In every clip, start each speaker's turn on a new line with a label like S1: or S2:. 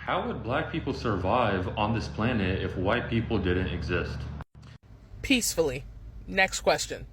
S1: How would black people survive on this planet if white people didn't exist?
S2: Peacefully. Next question.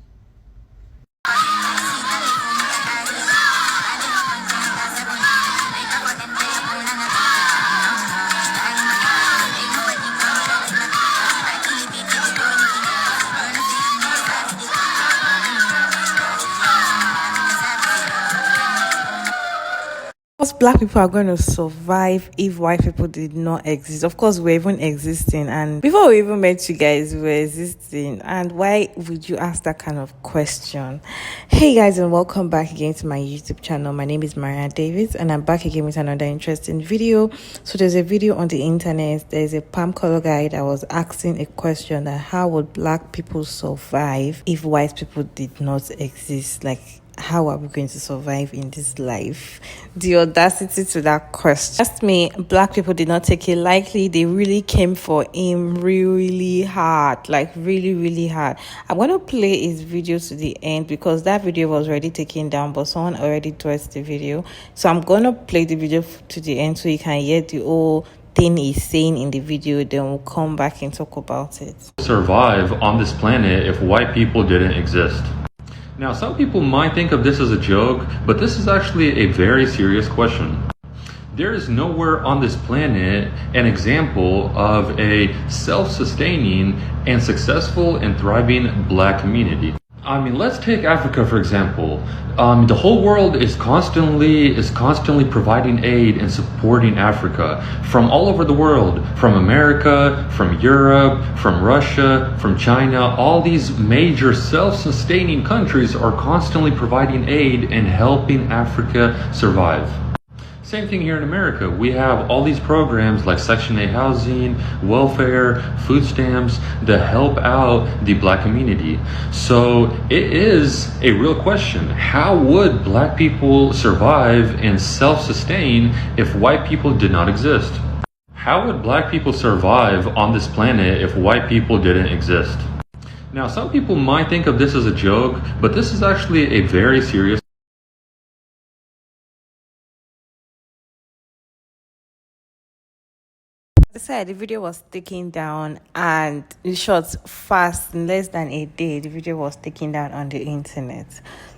S3: Course, black people are going to survive if white people did not exist. Of course, we're even existing, and before we even met you guys, we were existing. And why would you ask that kind of question? Hey guys, and welcome back again to my YouTube channel. My name is Maria Davis, and I'm back again with another interesting video. So there's a video on the internet. There's a palm color guy that was asking a question that how would black people survive if white people did not exist? Like, how are we going to survive in this life? The audacity to that question. Trust me, black people did not take it lightly. They really came for him really hard, like really hard. I'm going to play his video to the end because that video was already taken down, but someone already tweeted the video. So I'm going to play the video to the end so you can hear the whole thing he's saying in the video. Then we'll come back and talk about it.
S1: Survive on this planet if white people didn't exist. Now, some people might think of this as a joke, but this is actually a very serious question. There is nowhere on this planet an example of a self-sustaining and successful and thriving black community. I mean, let's take Africa, for example. The whole world is constantly providing aid and supporting Africa from all over the world, from America, from Europe, from Russia, from China. All these major self-sustaining countries are constantly providing aid and helping Africa survive. Same thing here in America. We have all these programs like Section 8 housing, welfare, food stamps that help out the black community. So it is a real question. How would black people survive and self-sustain if white people did not exist? How would black people survive on this planet if white people didn't exist? Now, some people might think of this as a joke, but this is actually a very serious.
S3: I said the video was taken down, and in short, fast, in less than a day, the video was taken down on the internet.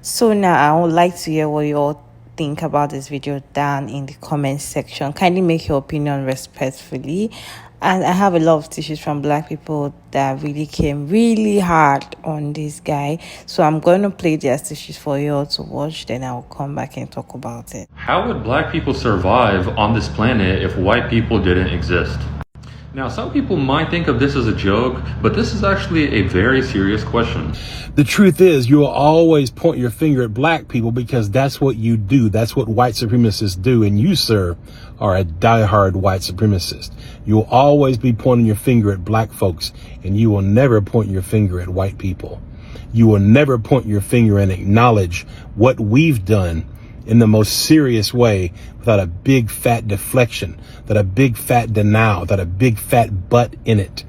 S3: So now I would like to hear what you all think about this video down in the comment section. Kindly make your opinion respectfully. And I have a lot of tissues from black people that really came really hard on this guy. So I'm going to play their tissues for you all to watch. Then I'll come back and talk about it.
S1: How would black people survive on this planet if white people didn't exist? Now, some people might think of this as a joke, but this is actually a very serious question.
S4: The truth is, you will always point your finger at black people because that's what you do. That's what white supremacists do. And you, sir, are a diehard white supremacist. You'll always be pointing your finger at black folks, and you will never point your finger at white people. You will never point your finger and acknowledge what we've done in the most serious way without a big fat deflection, without a big fat denial, without a big fat butt in it.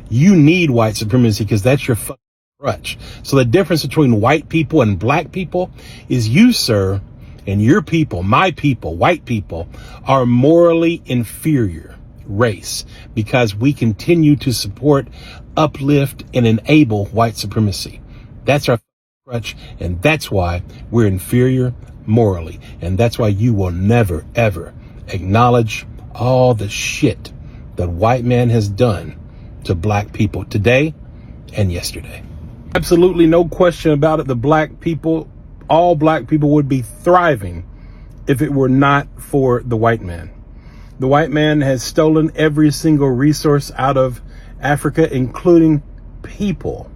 S4: You need white supremacy because that's your fucking crutch. So the difference between white people and black people is you, sir, and your people, my people, white people, are morally inferior race because we continue to support, uplift, and enable white supremacy. That's our crutch, and that's why we're inferior morally. And that's why you will never, ever acknowledge all the shit that white man has done to black people today and yesterday. Absolutely no question about it. The black people, all black people would be thriving if it were not for the white man. The white man has stolen every single resource out of Africa, including people.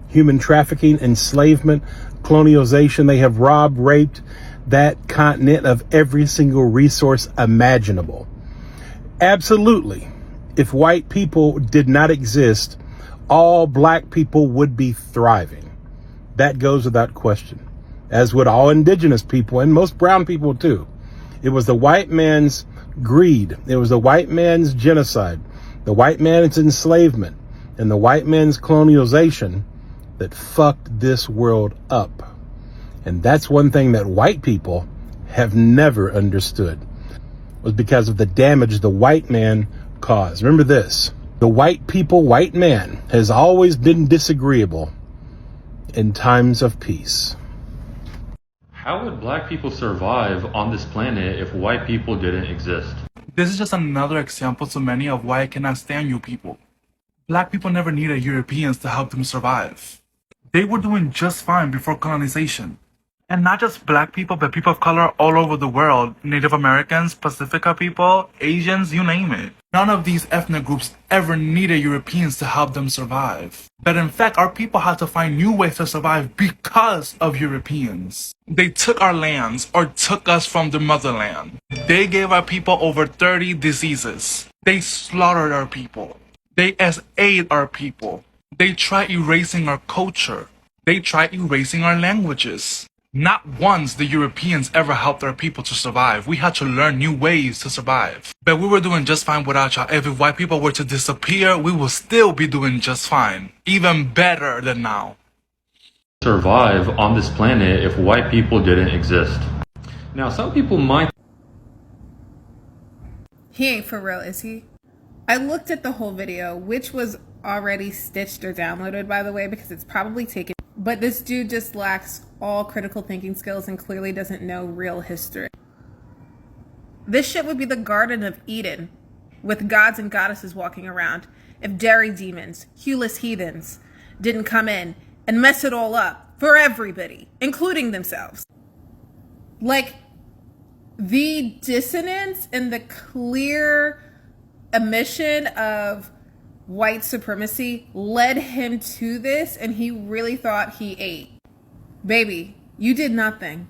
S4: Human trafficking, enslavement, colonialization. They have robbed, raped that continent of every single resource imaginable. Absolutely. If white people did not exist, all black people would be thriving. That goes without question, as would all indigenous people and most brown people too. It was the white man's greed. It was the white man's genocide, the white man's enslavement, and the white man's colonialization that fucked this world up. And that's one thing that white people have never understood. was because of the damage the white man caused. Remember this. The white man has always been disagreeable in times of peace.
S1: How would black people survive on this planet if white people didn't exist?
S5: This is just another example to many of why I cannot stand you people. Black people never needed Europeans to help them survive. They were doing just fine before colonization. And not just black people, but people of color all over the world. Native Americans, Pacifica people, Asians, you name it. None of these ethnic groups ever needed Europeans to help them survive. But in fact, our people had to find new ways to survive because of Europeans. They took our lands or took us from the motherland. They gave our people over 30 diseases. They slaughtered our people. They ate our people. They tried erasing our culture. They tried erasing our languages. Not once the Europeans ever helped our people to survive. We had to learn new ways to survive. But we were doing just fine without y'all. If white people were to disappear, we will still be doing just fine. Even better than now.
S1: Survive on this planet if white people didn't exist. Now, some people might.
S6: He ain't for real, is he? I looked at the whole video, which was already stitched or downloaded, by the way, because it's probably taken. But this dude just lacks all critical thinking skills and clearly doesn't know real history. This shit would be the Garden of Eden, with gods and goddesses walking around, if dairy demons, hueless heathens, didn't come in and mess it all up for everybody, including themselves. Like, the dissonance and the clear admission of white supremacy led him to this, and he really thought he ate. Baby, you did nothing.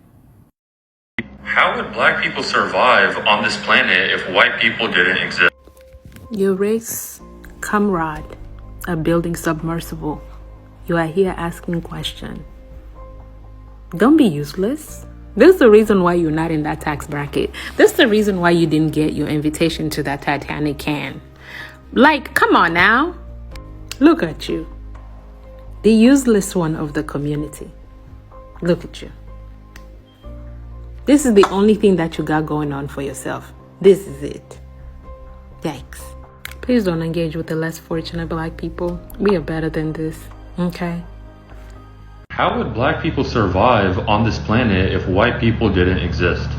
S1: How would black people survive on this planet if white people didn't exist?
S7: Your race, comrade, a building submersible. You are here asking questions. Don't be useless. This is the reason why you're not in that tax bracket. This is the reason why you didn't get your invitation to that Titanic can. Like, come on now. Look at you. The useless one of the community. Look at you. This is the only thing that you got going on for yourself. This is it. Yikes. Please don't engage with the less fortunate black people. We are better than this, okay?
S1: How would black people survive on this planet if white people didn't exist?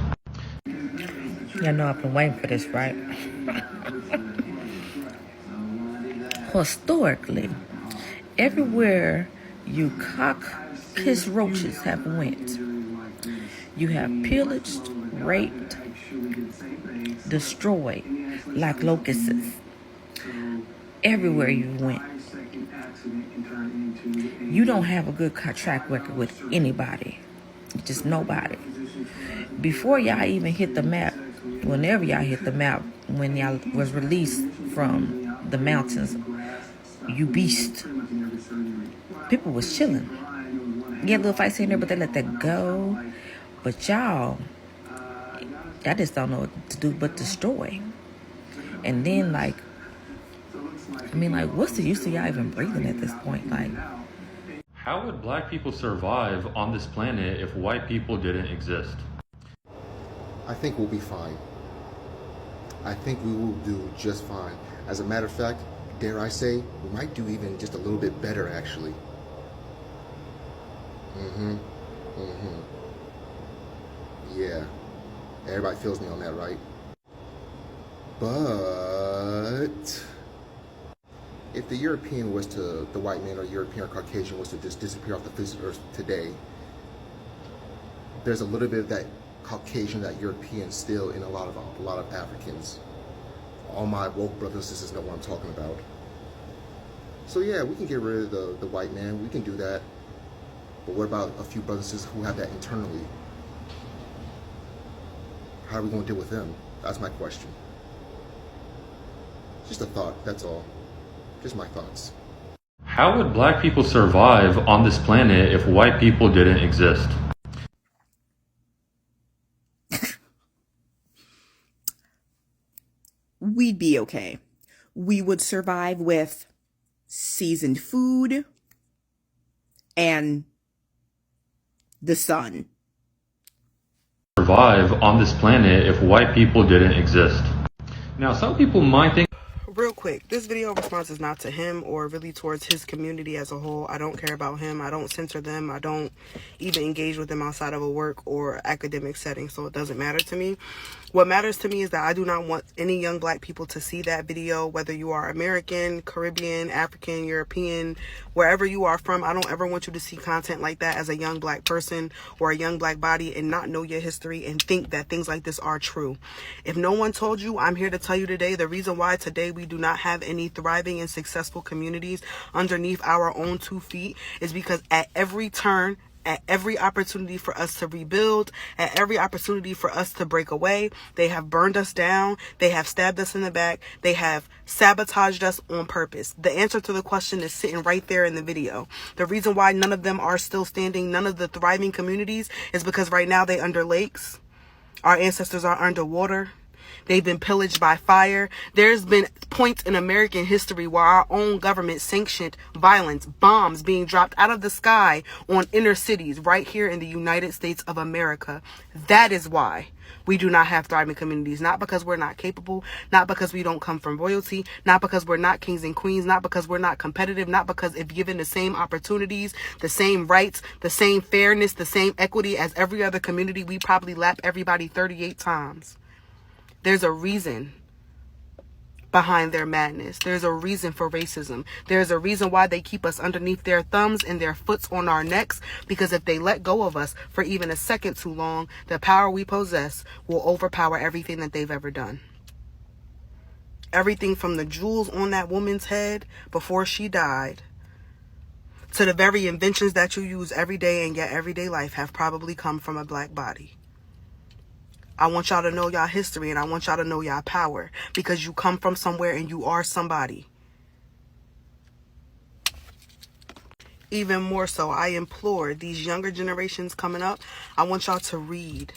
S8: You know I've been waiting for this, right? Historically, everywhere you cock-pissed roaches have went, you have pillaged, raped, destroyed like locusts. Everywhere you went. You don't have a good track record with anybody. Just nobody. Before y'all even hit the map, whenever y'all hit the map, when y'all was released from the mountains, you beast. People was chilling. Get little fights here and there, but they let that go. But y'all just don't know what to do but destroy. And then, what's the use of y'all even breathing at this point?
S1: How would black people survive on this planet if white people didn't exist?
S9: I think we'll be fine. I think we will do just fine. As a matter of fact, dare I say, we might do even just a little bit better, actually. Yeah. Everybody feels me on that, right? But if the European was to, the white man or European or Caucasian was to just disappear off the face of Earth today, there's a little bit of that Caucasian, that European still in a lot of Africans. All my woke brothers and sisters know what I'm talking about. So yeah, we can get rid of the white man. We can do that. But what about a few brothers and sisters who have that internally? How are we going to deal with them? That's my question. Just a thought, that's all. Just my thoughts.
S1: How would black people survive on this planet if white people didn't exist?
S10: We'd be okay. We would survive with seasoned food and the sun.
S1: survive on this planet if white people didn't exist. Now, some people might think
S11: real quick, this video response is not to him or really towards his community as a whole. I don't care about him. I don't censor them. I don't even engage with them outside of a work or academic setting, so it doesn't matter to me. What matters to me is that I do not want any young black people to see that video, whether you are American, Caribbean, African, European, wherever you are from. I don't ever want you to see content like that as a young black person or a young black body and not know your history and think that things like this are true. If no one told you, I'm here to tell you today. The reason why today we do not have any thriving and successful communities underneath our own 2 feet is because at every turn, at every opportunity for us to rebuild, at every opportunity for us to break away, they have burned us down, they have stabbed us in the back, they have sabotaged us on purpose. The answer to the question is sitting right there in the video. The reason why none of them are still standing, none of the thriving communities, is because right now they under lakes. Our ancestors are underwater. They've been pillaged by fire. There's been points in American history where our own government sanctioned violence, bombs being dropped out of the sky on inner cities right here in the United States of America. That is why we do not have thriving communities. Not because we're not capable, not because we don't come from royalty, not because we're not kings and queens, not because we're not competitive, not because if given the same opportunities, the same rights, the same fairness, the same equity as every other community, we probably lap everybody 38 times. There's a reason behind their madness. There's a reason for racism. There's a reason why they keep us underneath their thumbs and their foots on our necks, because if they let go of us for even a second too long, the power we possess will overpower everything that they've ever done. Everything from the jewels on that woman's head before she died to the very inventions that you use every day in your everyday life have probably come from a black body. I want y'all to know y'all history, and I want y'all to know y'all power, because you come from somewhere and you are somebody. Even more so, I implore these younger generations coming up, I want y'all to read.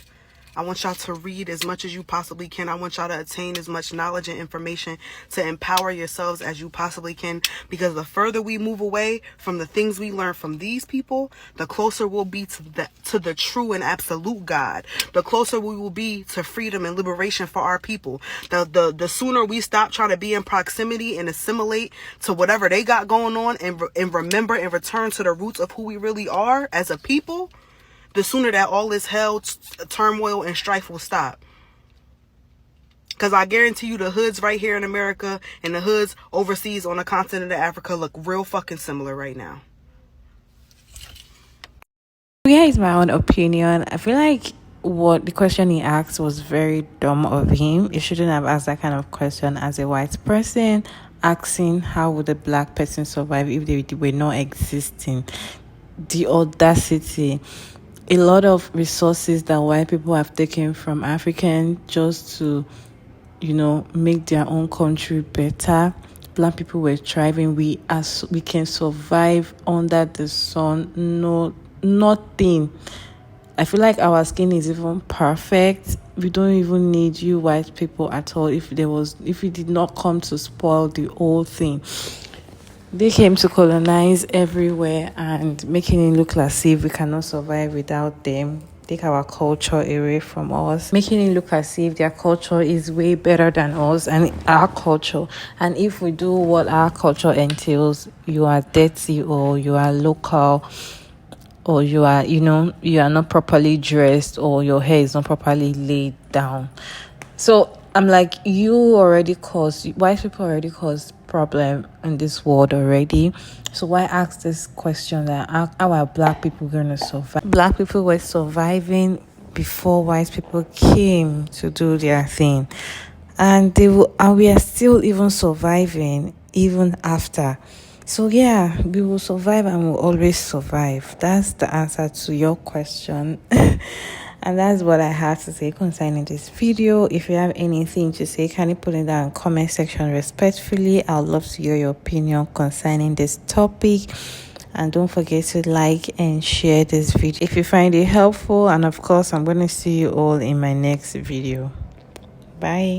S11: I want y'all to read as much as you possibly can. I want y'all to attain as much knowledge and information to empower yourselves as you possibly can, because the further we move away from the things we learn from these people, the closer we'll be to the true and absolute God. The closer we will be to freedom and liberation for our people. The sooner we stop trying to be in proximity and assimilate to whatever they got going on and remember and return to the roots of who we really are as a people, the sooner that all this hell, turmoil, and strife will stop. Because I guarantee you the hoods right here in America and the hoods overseas on the continent of Africa look real fucking similar right now.
S3: Yeah, it's my own opinion. I feel like what the question he asked was very dumb of him. He shouldn't have asked that kind of question as a white person, asking how would a black person survive if they were not existing. The audacity. A lot of resources that white people have taken from African just to, make their own country better. Black people were thriving. We can survive under the sun. No, nothing. I feel like our skin is even perfect. We don't even need you white people at all. If it did not come to spoil the whole thing. They came to colonize everywhere and making it look as if we cannot survive without them. Take our culture away from us, making it look as if their culture is way better than us and our culture. And if we do what our culture entails, you are dirty or you are local or you are, you are not properly dressed or your hair is not properly laid down. So I'm like, white people already caused problem in this world already. So why ask this question that how are black people going to survive? Black people were surviving before white people came to do their thing. And we are still even surviving even after. So yeah, we will survive and we'll always survive. That's the answer to your question. And that's what I have to say concerning this video. If you have anything to say, can you put it down in the comment section respectfully? I'd love to hear your opinion concerning this topic. And don't forget to like and share this video if you find it helpful. And of course, I'm going to see you all in my next video. Bye.